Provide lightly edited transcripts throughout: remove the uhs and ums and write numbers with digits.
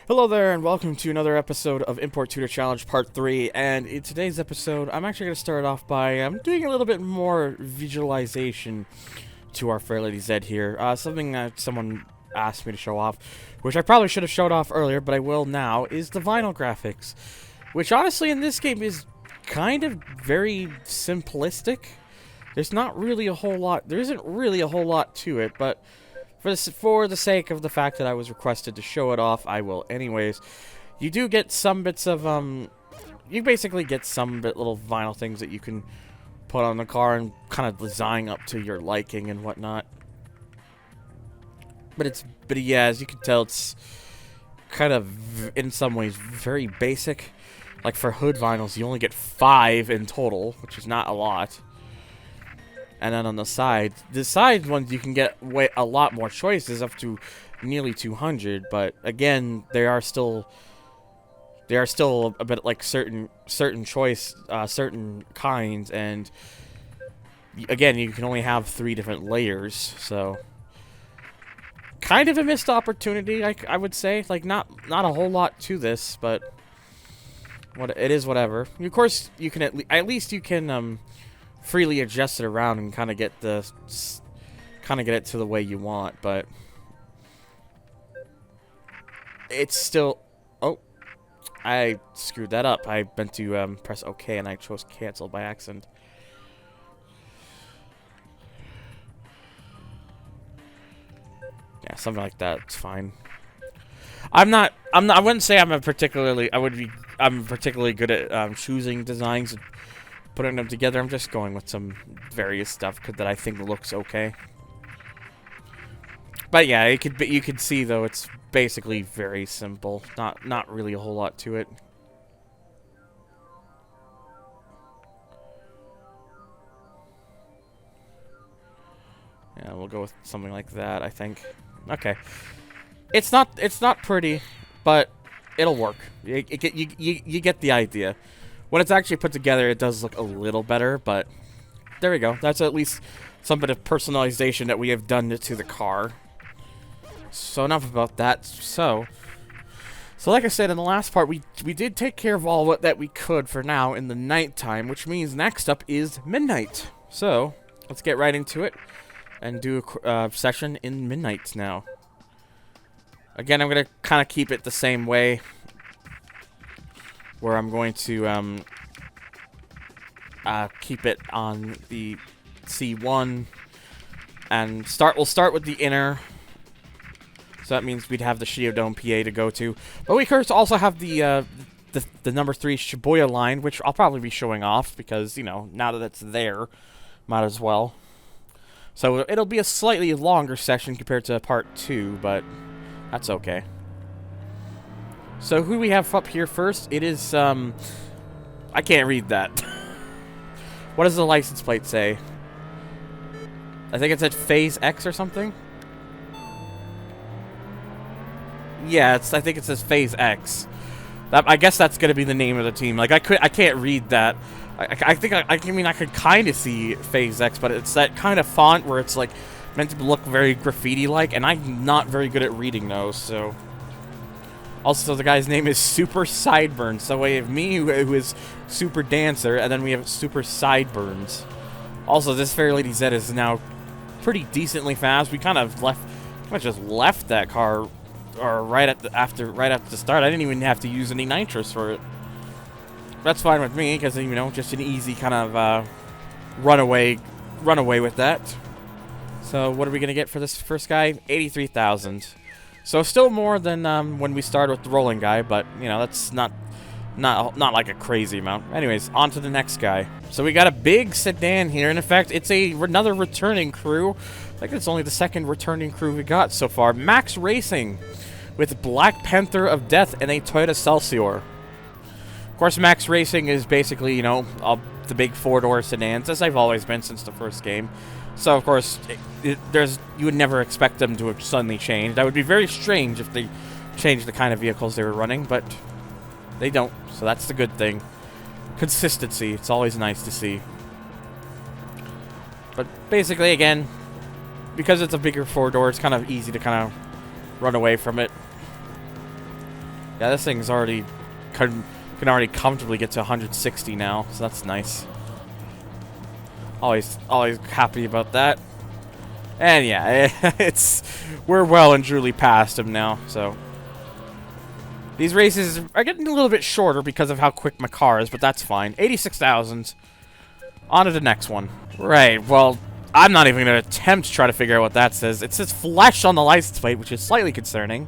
Hello there, and welcome to another episode of Import Tutor Challenge Part 3. And in today's episode, I'm actually going to start off by doing a little bit more visualization to our Fairlady Z here. Something that someone asked me to show off, which I probably should have showed off earlier, but I will now, is the vinyl graphics. Which honestly in this game is kind of very simplistic. There's not really a whole lot, there isn't really a whole lot to it, but for the sake of the fact that I was requested to show it off, I will anyways. You do get some bits of, you basically get some little vinyl things that you can put on the car and kind of design up to your liking and whatnot. But yeah, as you can tell, it's kind of, in some ways, very basic. Like for hood vinyls, you only get 5 in total, which is not a lot. And then on the side ones you can get a lot more choices, up to nearly 200. But again, they are still a bit like certain kinds, and again, you can only have 3 different layers. So kind of a missed opportunity, I would say. Like not a whole lot to this, but it is whatever. Of course, you can at least you can freely adjust it around and kind of get it to the way you want, but it's still. Oh, I screwed that up. I meant to press OK and I chose cancel by accident. Yeah, something like that. It's fine. I wouldn't say I'm particularly good at choosing designs, putting them together. I'm just going with some various stuff that I think looks okay. But yeah, you could see though it's basically very simple. Not really a whole lot to it. Yeah, we'll go with something like that, I think. Okay. It's not pretty, but it'll work. You get the idea. When it's actually put together, it does look a little better, but there we go. That's at least some bit of personalization that we have done to the car. So enough about that. So like I said in the last part, we did take care of all that we could for now in the nighttime, which means next up is midnight. So let's get right into it and do a session in midnight now. Again, I'm going to kind of keep it the same way, where I'm going to keep it on the C1 and we'll start with the inner. So that means we'd have the Shibuya PA to go to. But we could also have the number 3 Shibuya line, which I'll probably be showing off because, you know, now that it's there, might as well. So it'll be a slightly longer session compared to part 2, but that's okay. So who we have up here first? It is, I can't read that. What does the license plate say? I think it said Phase X or something? Yeah, I think it says Phase X. I guess that's gonna be the name of the team. Like, I can't read that. I mean, I could kind of see Phase X, but it's that kind of font where it's, like, meant to look very graffiti-like, and I'm not very good at reading those, so. Also, the guy's name is Super Sideburns. So we have me, who is Super Dancer, and then we have Super Sideburns. Also, this Fairlady Z is now pretty decently fast. We kind of just left that car, or right after the start. I didn't even have to use any nitrous for it. That's fine with me, because, you know, just an easy kind of run away with that. So what are we gonna get for this first guy? 83,000. So still more than when we started with the rolling guy, but, you know, that's not like a crazy amount. Anyways, on to the next guy. So we got a big sedan here, and in fact, it's another returning crew. I think it's only the second returning crew we got so far. Max Racing with Black Panther of Death and a Toyota Celsior. Of course, Max Racing is basically, you know, the big 4-door sedans, as I've always been since the first game. So, of course, you would never expect them to have suddenly changed. That would be very strange if they changed the kind of vehicles they were running, but they don't. So that's the good thing. Consistency. It's always nice to see. But basically, again, because it's a bigger 4-door, it's kind of easy to kind of run away from it. Yeah, this thing's already can already comfortably get to 160 now, so that's nice. Always happy about that. And yeah, we're well and truly past him now, so. These races are getting a little bit shorter because of how quick my car is, but that's fine. 86,000. On to the next one. Right, well, I'm not even going to attempt to try to figure out what that says. It says flesh on the license plate, which is slightly concerning.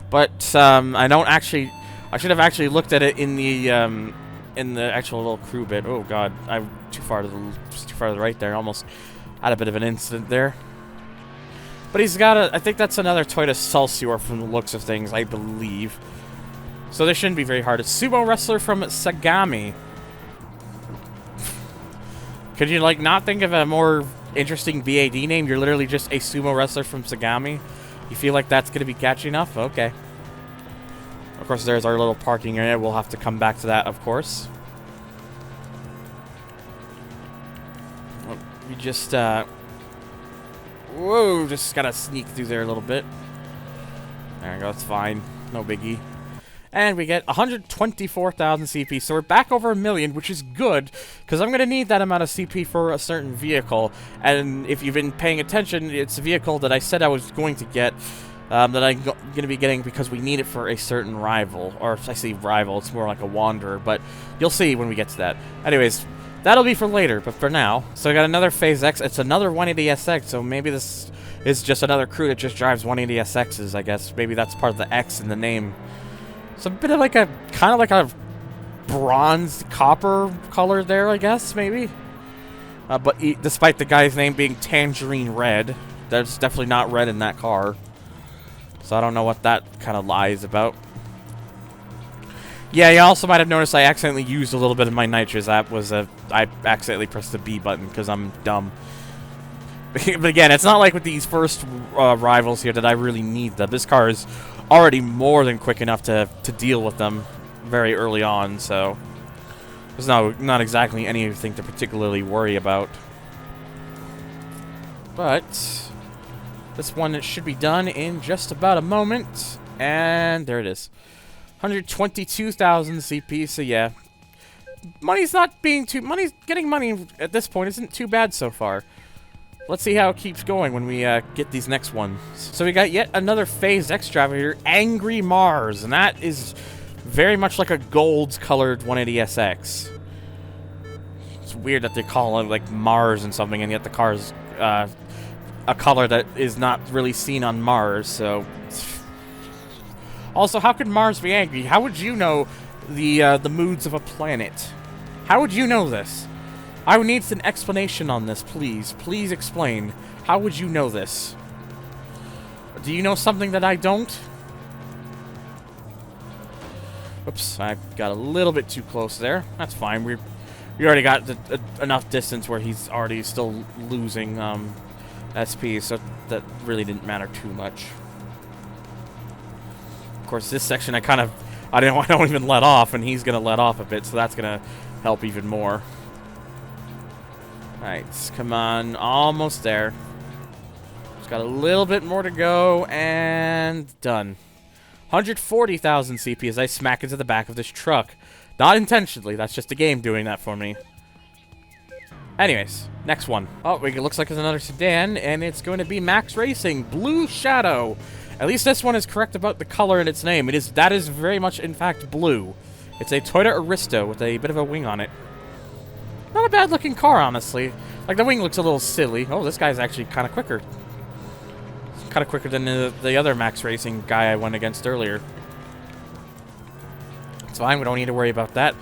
But, I don't actually... I should have actually looked at it in the actual little crew bit. Oh, God. I'm too far to the right there. Almost had a bit of an incident there. But he's got a... I think that's another Toyota Celsior from the looks of things, I believe. So this shouldn't be very hard. It's sumo wrestler from Sagami. Could you, like, not think of a more interesting BAD name? You're literally just a sumo wrestler from Sagami. You feel like that's going to be catchy enough? Okay. Of course, there's our little parking area. We'll have to come back to that, of course. Oh, we just, whoa, just gotta sneak through there a little bit. There we go, it's fine. No biggie. And we get 124,000 CP, so we're back over 1 million, which is good, because I'm going to need that amount of CP for a certain vehicle. And if you've been paying attention, it's a vehicle that I said I was going to get, that I'm going to be getting because we need it for a certain rival. Or, I say rival, it's more like a wanderer, but you'll see when we get to that. Anyways, that'll be for later, but for now. So we got another Phase X, it's another 180SX, so maybe this is just another crew that just drives 180SXs, I guess. Maybe that's part of the X in the name. It's a bit of like a, kind of like a bronze copper color there, I guess, maybe. But despite the guy's name being Tangerine Red, there's definitely not red in that car. So I don't know what that kind of lies about. Yeah, you also might have noticed I accidentally used a little bit of my nitrous. That was I accidentally pressed the B button because I'm dumb. But again, it's not like with these first rivals here that I really need them. This car is already more than quick enough to deal with them very early on, so there's not exactly anything to particularly worry about. But this one should be done in just about a moment, and there it is. 122,000 CP, so yeah. Getting money at this point isn't too bad so far. Let's see how it keeps going when we get these next ones. So we got yet another Phase X driver here, Angry Mars, and that is very much like a gold-colored 180SX. It's weird that they call it like Mars and something, and yet the car is a color that is not really seen on Mars. So, also, how could Mars be angry? How would you know the moods of a planet? How would you know this? I would need an explanation on this, please. Please explain. How would you know this? Do you know something that I don't? Oops, I got a little bit too close there. That's fine. We already got enough distance where he's already still losing SP, so that really didn't matter too much. Of course, this section I don't even let off, and he's gonna let off a bit, so that's gonna help even more. Alright, come on, almost there. Just got a little bit more to go, and done. 140,000 CP as I smack into the back of this truck. Not intentionally, that's just the game doing that for me. Anyways, next one. Oh, it looks like it's another sedan, and it's going to be Max Racing Blue Shadow. At least this one is correct about the color in its name. That is very much, in fact, blue. It's a Toyota Aristo with a bit of a wing on it. Not a bad looking car, honestly. Like, the wing looks a little silly. Oh, this guy's actually kind of quicker. Kind of quicker than the other Max Racing guy I went against earlier. It's fine, we don't need to worry about that.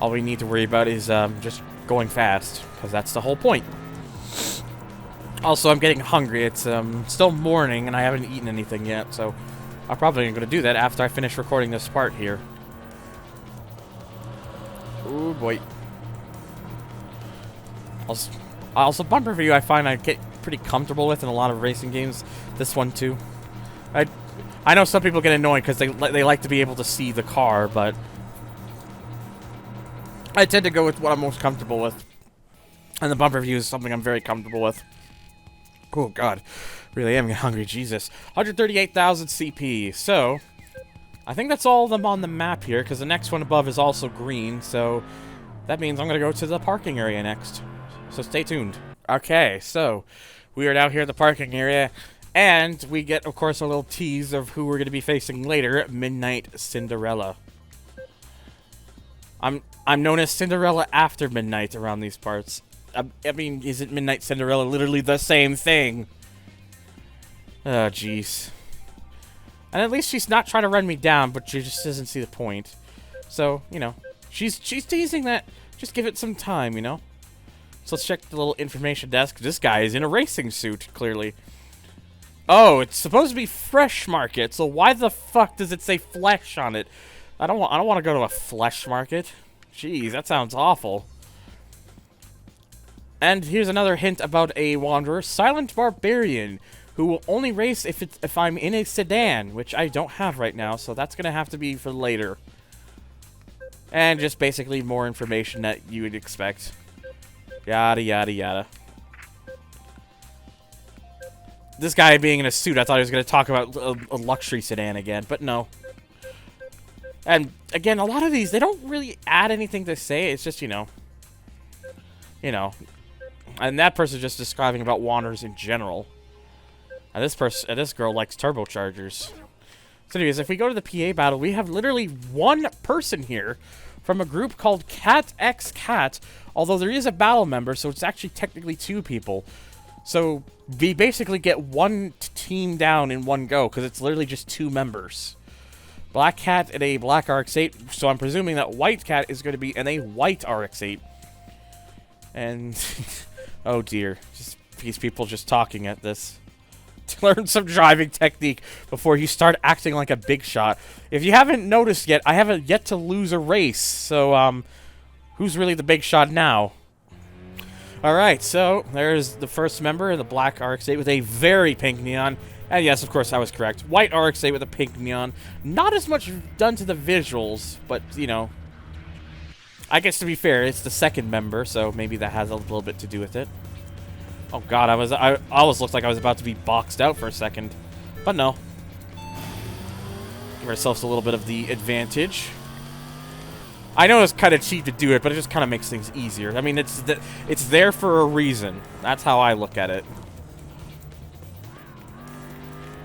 All we need to worry about is just going fast, because that's the whole point. Also, I'm getting hungry. It's still morning, and I haven't eaten anything yet, so I'm probably going to do that after I finish recording this part here. Oh boy. Also, bumper view I find I get pretty comfortable with in a lot of racing games. This one too. I know some people get annoyed because they like to be able to see the car, but I tend to go with what I'm most comfortable with. And the bumper view is something I'm very comfortable with. Oh god, really am getting hungry, Jesus. 138,000 CP. So I think that's all of them on the map here, because the next one above is also green, so that means I'm going to go to the parking area next. So stay tuned. Okay, so we are now here at the parking area, and we get, of course, a little tease of who we're going to be facing later, Midnight Cinderella. I'm known as Cinderella after midnight around these parts. I mean, isn't Midnight Cinderella literally the same thing? Oh, jeez. And at least she's not trying to run me down, but she just doesn't see the point. So, you know, she's teasing that. Just give it some time, you know? So let's check the little information desk. This guy is in a racing suit, clearly. Oh, it's supposed to be Fresh Market, so why the fuck does it say flesh on it? I don't want to go to a flesh market. Jeez, that sounds awful. And here's another hint about a wanderer, Silent Barbarian, who will only race if I'm in a sedan, which I don't have right now, so that's gonna have to be for later. And just basically more information that you would expect. Yada yada yada. This guy being in a suit, I thought he was gonna talk about a luxury sedan again, but no. And again, a lot of these, they don't really add anything to say. It's just, you know. And that person's just describing about wanderers in general. And this girl likes turbochargers. So anyways, if we go to the PA battle, we have literally one person here from a group called Cat X Cat. Although there is a battle member, so it's actually technically 2 people. So we basically get one team down in one go, because it's literally just 2 members. Black Cat and a black RX-8, so I'm presuming that White Cat is going to be in a white RX-8. And, oh dear, just these people just talking at this. To learn some driving technique before you start acting like a big shot. If you haven't noticed yet, I haven't yet to lose a race, so, who's really the big shot now? Alright, so, there's the first member, the black RX-8 with a very pink neon. And yes, of course, I was correct. White RX-8 with a pink neon. Not as much done to the visuals, but, you know. I guess, to be fair, it's the second member, so maybe that has a little bit to do with it. Oh god, I almost looked like I was about to be boxed out for a second. But no. Give ourselves a little bit of the advantage. I know it's kind of cheap to do it, but it just kind of makes things easier. I mean, it's there for a reason. That's how I look at it.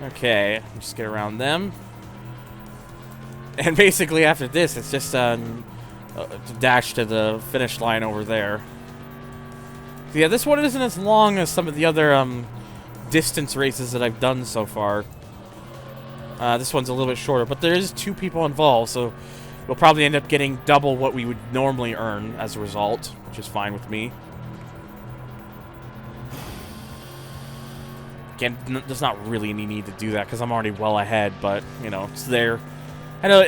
Okay, just get around them. And basically after this, it's just to dash to the finish line over there. So yeah, this one isn't as long as some of the other distance races that I've done so far. This one's a little bit shorter, but there is 2 people involved, so we'll probably end up getting double what we would normally earn as a result, which is fine with me. Again, there's not really any need to do that because I'm already well ahead, but, you know, it's there. I know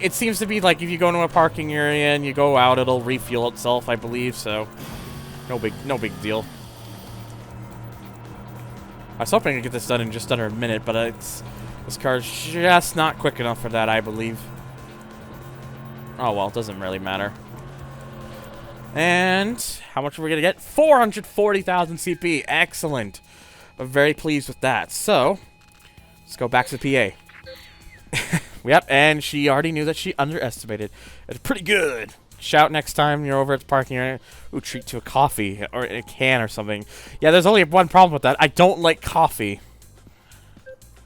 it seems to be like if you go into a parking area and you go out, it'll refuel itself, I believe, so no big deal. I was hoping to get this done in just under a minute, but this car's just not quick enough for that, I believe. Oh well, it doesn't really matter. And how much are we gonna get? 440,000 CP. Excellent. I'm very pleased with that. So, let's go back to the PA. Yep, and she already knew that she underestimated. It's pretty good. Shout next time you're over at the parking area. Ooh, treat to a coffee or a can or something. Yeah, there's only one problem with that. I don't like coffee.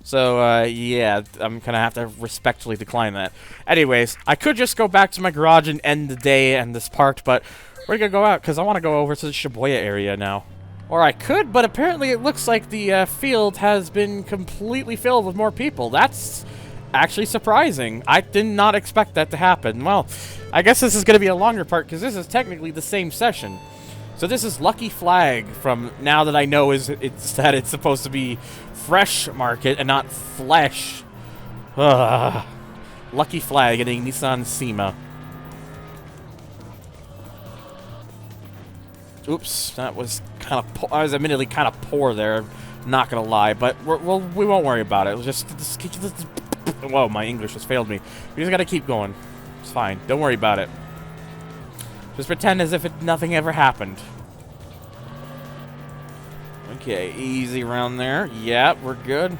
So, yeah, I'm gonna have to respectfully decline that. Anyways, I could just go back to my garage and end the day and this parked, but we're gonna go out because I want to go over to the Shibuya area now. Or I could, but apparently it looks like the field has been completely filled with more people. That's actually surprising. I did not expect that to happen. Well, I guess this is going to be a longer part because this is technically the same session. So this is Lucky Flag from now that I know it's supposed to be Fresh Market and not Flesh. Lucky Flag getting Nissan Sima. Oops, that was kind of. I was admittedly kind of poor there. Not gonna lie, but we won't worry about it. We'll just whoa, my English has failed me. We just gotta keep going. It's fine. Don't worry about it. Just pretend as if nothing ever happened. Okay, easy around there. Yeah, we're good.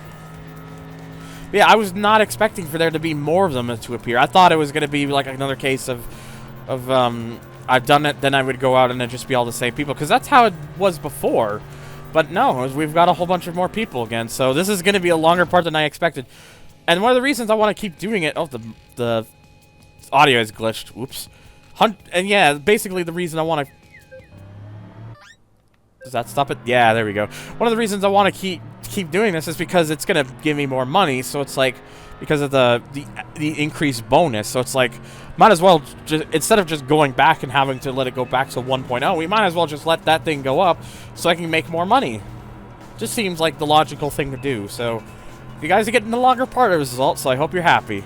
Yeah, I was not expecting for there to be more of them to appear. I thought it was going to be like another case of I've done it, then I would go out and it'd just be all the same people, because that's how it was before. But no, we've got a whole bunch of more people again, so this is going to be a longer part than I expected. And one of the reasons I want to keep doing it... Oh, the audio is glitched. Whoops. And yeah, basically the reason I want to... Does that stop it? Yeah, there we go. One of the reasons I want to keep doing this is because it's going to give me more money, so it's like... Because of the increased bonus, so it's like... Might as well, just instead of just going back and having to let it go back to 1.0, we might as well just let that thing go up so I can make more money. Just seems like the logical thing to do, so... You guys are getting the longer part of the results, so I hope you're happy.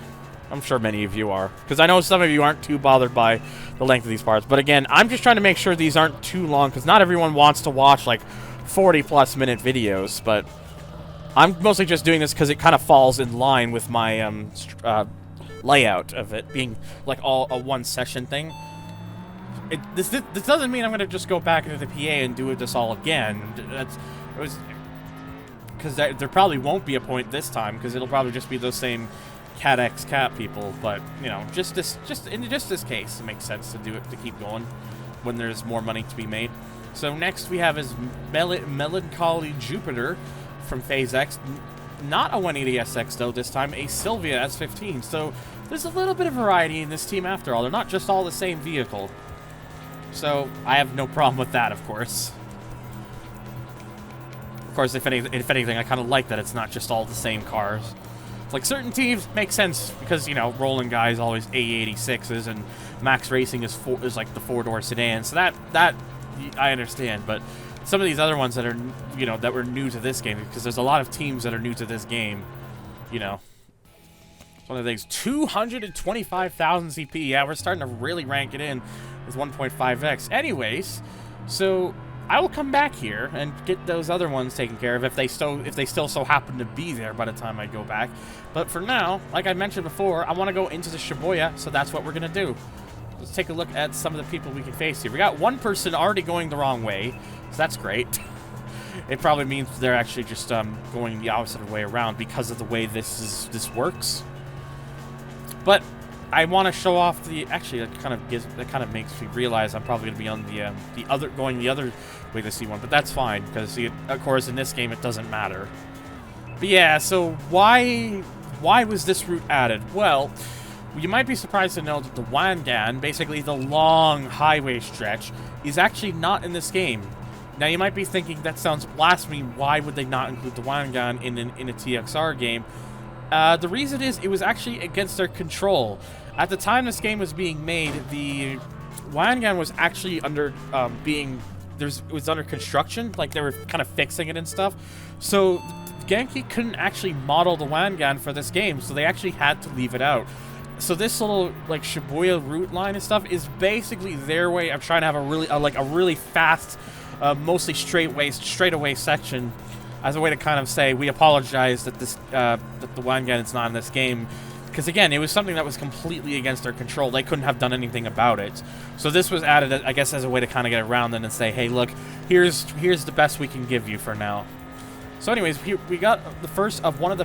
I'm sure many of you are. Because I know some of you aren't too bothered by the length of these parts. But again, I'm just trying to make sure these aren't too long, because not everyone wants to watch, like, 40-plus minute videos. But I'm mostly just doing this because it kind of falls in line with my layout of it being, like, all a one-session thing. This doesn't mean I'm going to just go back into the PA and do this all again. Because there probably won't be a point this time, because it'll probably just be those same Cat X Cat people. But you know, just in this case, it makes sense to do it, to keep going when there's more money to be made. So next we have is Melancholy Jupiter from Phase X, not a 180SX though. This time a Sylvia S15. So there's a little bit of variety in this team after all. They're not just all the same vehicle. So I have no problem with that, of course. Of course, if anything, I kind of like that it's not just all the same cars. It's like certain teams make sense because, you know, Roland Guy is always A86s and Max Racing is like the 4-door sedan. So that I understand, but some of these other ones that are, you know, that were new to this game, because there's a lot of teams that are new to this game, you know. It's one of the things. 225,000 CP. Yeah, we're starting to really rank it in with 1.5x. Anyways, so I will come back here and get those other ones taken care of if they still so happen to be there by the time I go back. But for now, like I mentioned before, I want to go into the Shibuya, so that's what we're going to do. Let's take a look at some of the people we can face here. We got one person already going the wrong way, so that's great. It probably means they're actually just going the opposite way around because of the way this works. But I want to show off the... Actually, that kind of makes me realize I'm probably going to be on going the other way to C1, but that's fine because, of course, in this game it doesn't matter. But yeah, so why was this route added? Well, you might be surprised to know that the Wangan, basically the long highway stretch, is actually not in this game. Now, you might be thinking that sounds blasphemy. Why would they not include the Wangan in a TXR game? The reason is it was actually against their control. At the time this game was being made, the Wangan was actually under it was under construction, like they were kind of fixing it and stuff. So Genki couldn't actually model the Wangan for this game, so they actually had to leave it out. So this little like Shibuya route line and stuff is basically their way of trying to have a really fast, mostly straightaway section, as a way to kind of say we apologize that that the Wangan is not in this game. Because, again, it was something that was completely against their control. They couldn't have done anything about it. So this was added, I guess, as a way to kind of get around them and say, hey, look, here's the best we can give you for now. So anyways, we got the first of one of the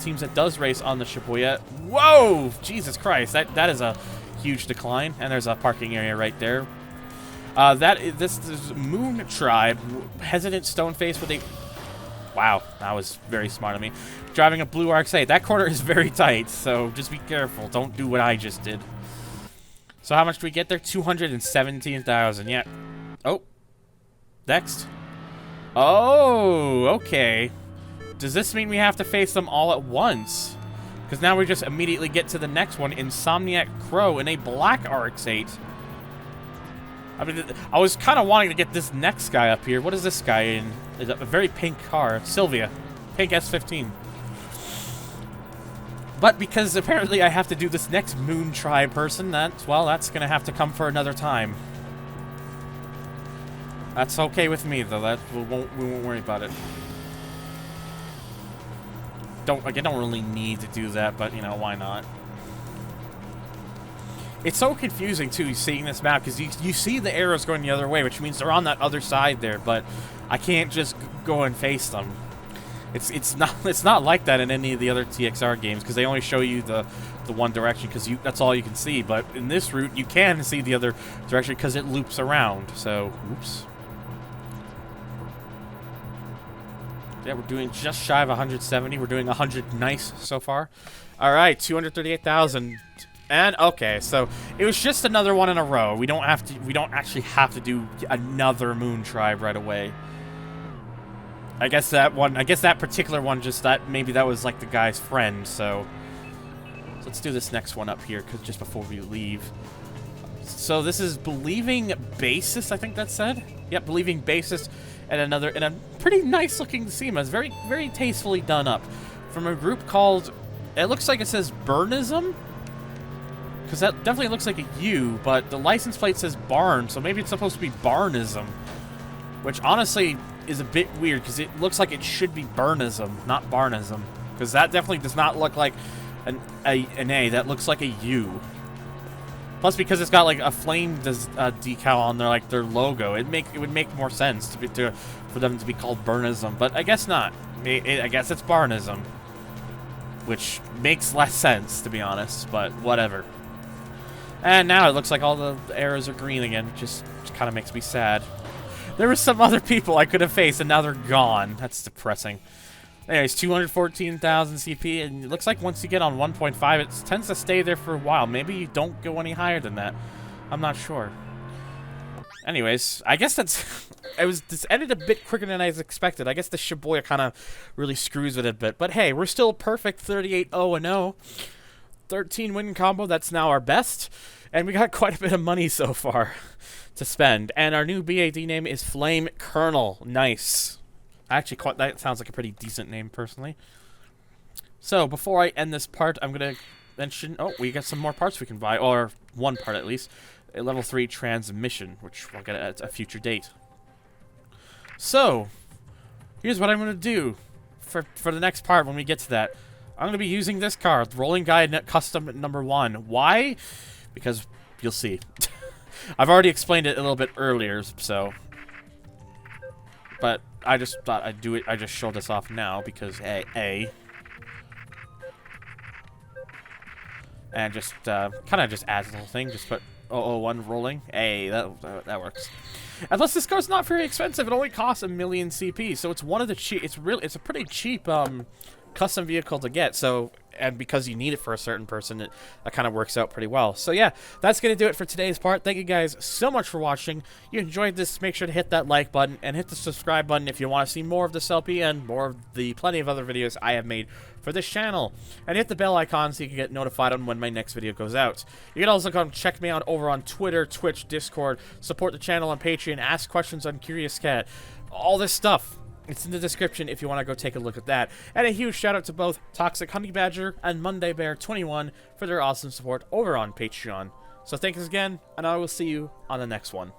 teams that does race on the Shibuya. Whoa! Jesus Christ, that is a huge decline. And there's a parking area right there. This is Moon Tribe, hesitant stone face with a... Wow, that was very smart of me. Driving a blue RX-8. That corner is very tight, so just be careful. Don't do what I just did. So how much do we get there? 217,000. Yeah. Oh. Next. Oh, okay. Does this mean we have to face them all at once? Because now we just immediately get to the next one. Insomniac Crow in a black RX-8. I mean, I was kind of wanting to get this next guy up here. What is this guy in? It's a very pink car. Sylvia. Pink S15. But because apparently I have to do this next Moon Tribe person, that's going to have to come for another time. That's okay with me, though. We won't worry about it. I don't really need to do that, but, you know, why not? It's so confusing, too, seeing this map, because you see the arrows going the other way, which means they're on that other side there, but I can't just go and face them. It's not like that in any of the other TXR games because they only show you the one direction because that's all you can see. But in this route, you can see the other direction because it loops around. So, oops. Yeah, we're doing just shy of 170. We're doing 100 nice so far. All right, 238,000. And okay, so it was just another one in a row. We don't actually have to do another Moon Tribe right away. I guess that particular one maybe that was like the guy's friend, so let's do this next one up here just before we leave. So this is Believing Basis, I think that said. Yep, Believing Basis, and a pretty nice looking SEMA. It's very, very tastefully done up. From a group called, it looks like it says Burnism, because that definitely looks like a U, but the license plate says Barn, so maybe it's supposed to be Barnism, which honestly is a bit weird because it looks like it should be Burnism, not Barnism, because that definitely does not look like an A. That looks like a U. Plus, because it's got like a flame decal on there, like their logo, it would make more sense for them to be called Burnism, but I guess not. I guess it's Barnism, which makes less sense to be honest, but whatever. And now it looks like all the arrows are green again, which just kind of makes me sad. There were some other people I could have faced, and now they're gone. That's depressing. Anyways, 214,000 CP, and it looks like once you get on 1.5, it tends to stay there for a while. Maybe you don't go any higher than that. I'm not sure. Anyways, I guess this ended a bit quicker than I expected. I guess the Shibuya kind of really screws with it a bit. But hey, we're still perfect 38-0-0. 13 win combo, that's now our best. And we got quite a bit of money so far to spend. And our new BAD name is Flame Colonel. Nice. Actually, that sounds like a pretty decent name, personally. So, before I end this part, I'm going to mention... Oh, we got some more parts we can buy. Or one part, at least. A level 3 transmission, which we'll get at a future date. So, here's what I'm going to do for the next part when we get to that. I'm going to be using this car, Rolling Guide Custom number 1. Why? Because you'll see. I've already explained it a little bit earlier, so... But I just thought I'd do it. I just show this off now because A. And just kind of just adds a little thing. Just put 001 rolling. A. That works. Unless this car's not very expensive, it only costs 1 million CP. So it's one of the cheap. It's a pretty cheap custom vehicle to get. So. And because you need it for a certain person, that kind of works out pretty well. So yeah, that's going to do it for today's part. Thank you guys so much for watching. If you enjoyed this, make sure to hit that like button and hit the subscribe button if you want to see more of this LP and more of the plenty of other videos I have made for this channel. And hit the bell icon so you can get notified on when my next video goes out. You can also come check me out over on Twitter, Twitch, Discord, support the channel on Patreon, ask questions on Curious Cat, all this stuff. It's in the description if you want to go take a look at that. And a huge shout out to both Toxic Honey Badger and Monday Bear 21 for their awesome support over on Patreon. So thanks again, and I will see you on the next one.